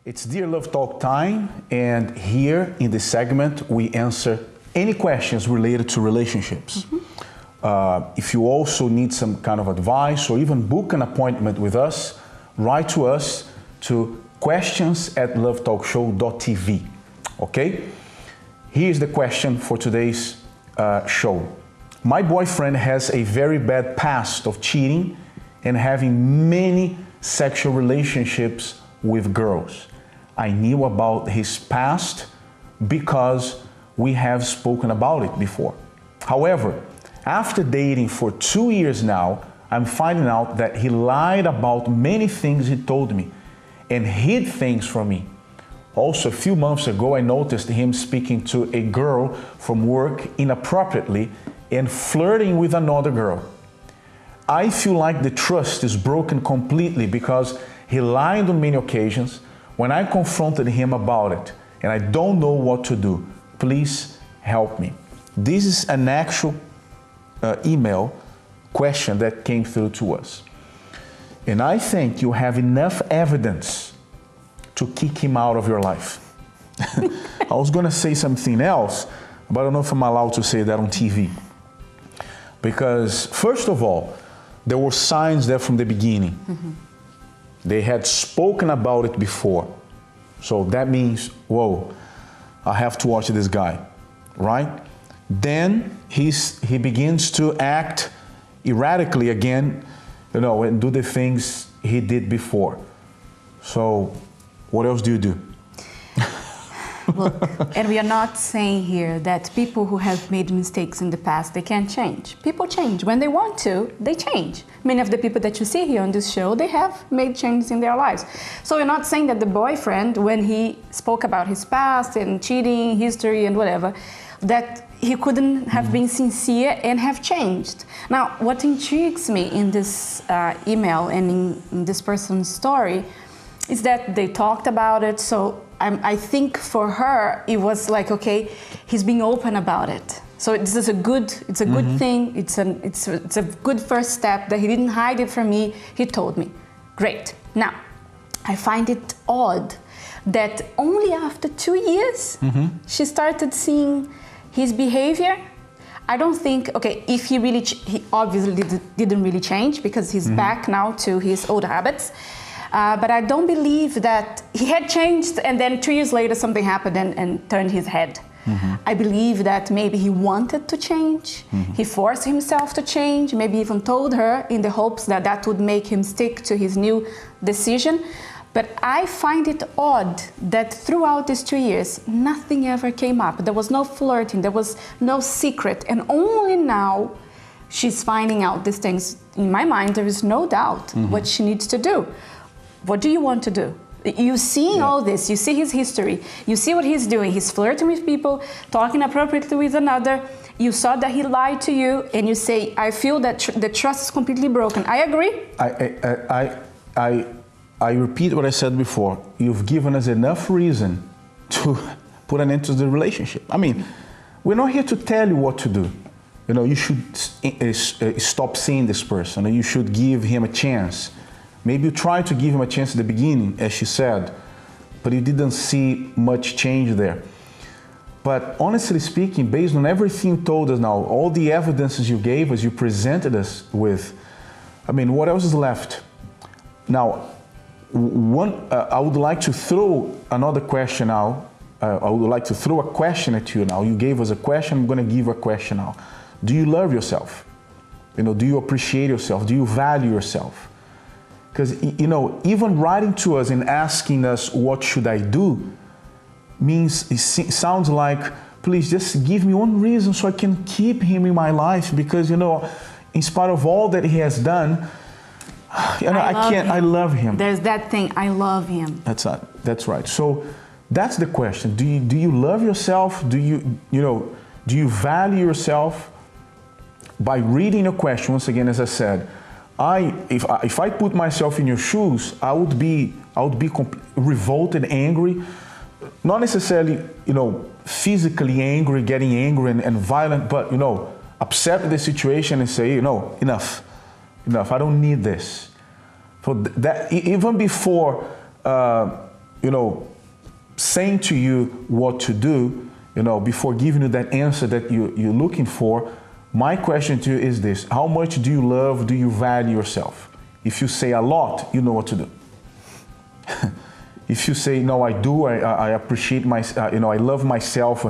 It's Dear Love Talk time, and here in this segment we answer any questions related to relationships. If you also need some kind of advice or even book an appointment with us, write to us to questions@lovetalkshow.tv. Okay? Here's the question for today's show. My boyfriend has a very bad past of cheating and having many sexual relationships with girls. I knew about his past because we have spoken about it before. However, after dating for 2 years now, I'm finding out that he lied about many things he told me and hid things from me. Also, a few months ago, I noticed him speaking to a girl from work inappropriately and flirting with another girl. I feel like the trust is broken completely because he lied on many occasions when I confronted him about it, and I don't know what to do. Please help me. This is an actual email question that came through to us. And I think you have enough evidence to kick him out of your life. I was going to say something else, but I don't know if I'm allowed to say that on TV. Because, first of all, there were signs there from the beginning. They had spoken about it before. So that means, whoa, I have to watch this guy, right? Then he begins to act erratically again, and do the things he did before. So what else do you do? Look, and we are not saying here that people who have made mistakes in the past, they can't change. People change. When they want to, they change. Many of the people that you see here on this show, they have made changes in their lives. So we're not saying that the boyfriend, when he spoke about his past and cheating, history and whatever, that he couldn't have been sincere and have changed. Now, what intrigues me in this email and in this person's story is that they talked about it. So I think for her, it was like, okay, he's being open about it. So this is a good thing. It's a good first step that he didn't hide it from me. He told me. Great. Now, I find it odd that only after 2 years, she started seeing his behavior. I don't think, okay, if he obviously didn't really change because he's back now to his old habits. But I don't believe that he had changed and then 2 years later something happened and turned his head. I believe that maybe he wanted to change. He forced himself to change, maybe even told her in the hopes that that would make him stick to his new decision. But I find it odd that throughout these 2 years, nothing ever came up. There was no flirting, there was no secret. And only now she's finding out these things. In my mind, there is no doubt what she needs to do. What do you want to do? You see all this, you see his history, you see what he's doing. He's flirting with people, talking appropriately with another. You saw that he lied to you and you say, I feel that the trust is completely broken. I agree. I repeat what I said before. You've given us enough reason to put an end to the relationship. I mean, we're not here to tell you what to do. You should stop seeing this person and you should give him a chance. Maybe you tried to give him a chance at the beginning, as she said, but you didn't see much change there. But honestly speaking, based on everything you told us now, all the evidences you gave us, you presented us with, I mean, what else is left? Now, I would like to throw another question now. I would like to throw a question at you now. You gave us a question, I'm going to give a question now. Do you love yourself? Do you appreciate yourself? Do you value yourself? Because, even writing to us and asking us, what should I do, means, it sounds like, please just give me one reason so I can keep him in my life. Because, in spite of all that he has done, I love him. There's that thing, I love him. That's right. So that's the question. Do you love yourself? Do you value yourself? By reading a question, once again, as I said, if I put myself in your shoes, I would be revolted, angry, not necessarily, physically angry, getting angry and violent, but, upset the situation and say, enough, I don't need this. So that even before saying to you what to do, before giving you that answer that you're looking for, my question to you is this: how much do you value yourself? If you say a lot, you know what to do. If you say, no, I do, I appreciate I love myself,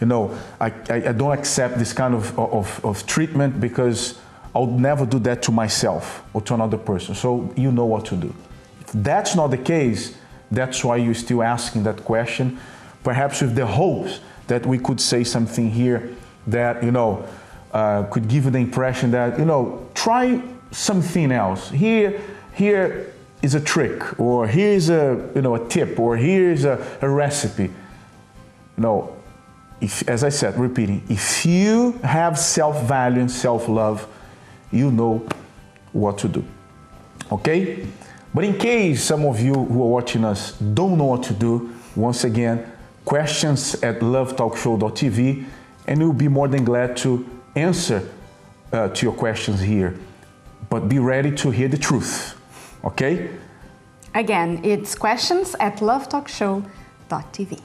I don't accept this kind of treatment because I'll never do that to myself or to another person. So you know what to do. If that's not the case, that's why you're still asking that question, perhaps with the hopes that we could say something here that, could give you the impression that, try something else. Here is a trick, or here's a tip, or here's a recipe. As I said, repeating, if you have self-value and self-love, you know what to do. Okay? But in case some of you who are watching us don't know what to do, once again, questions@lovetalkshow.tv, and we'll be more than glad to answer to your questions here. But be ready to hear the truth. Okay? Again, it's questions@lovetalkshow.tv.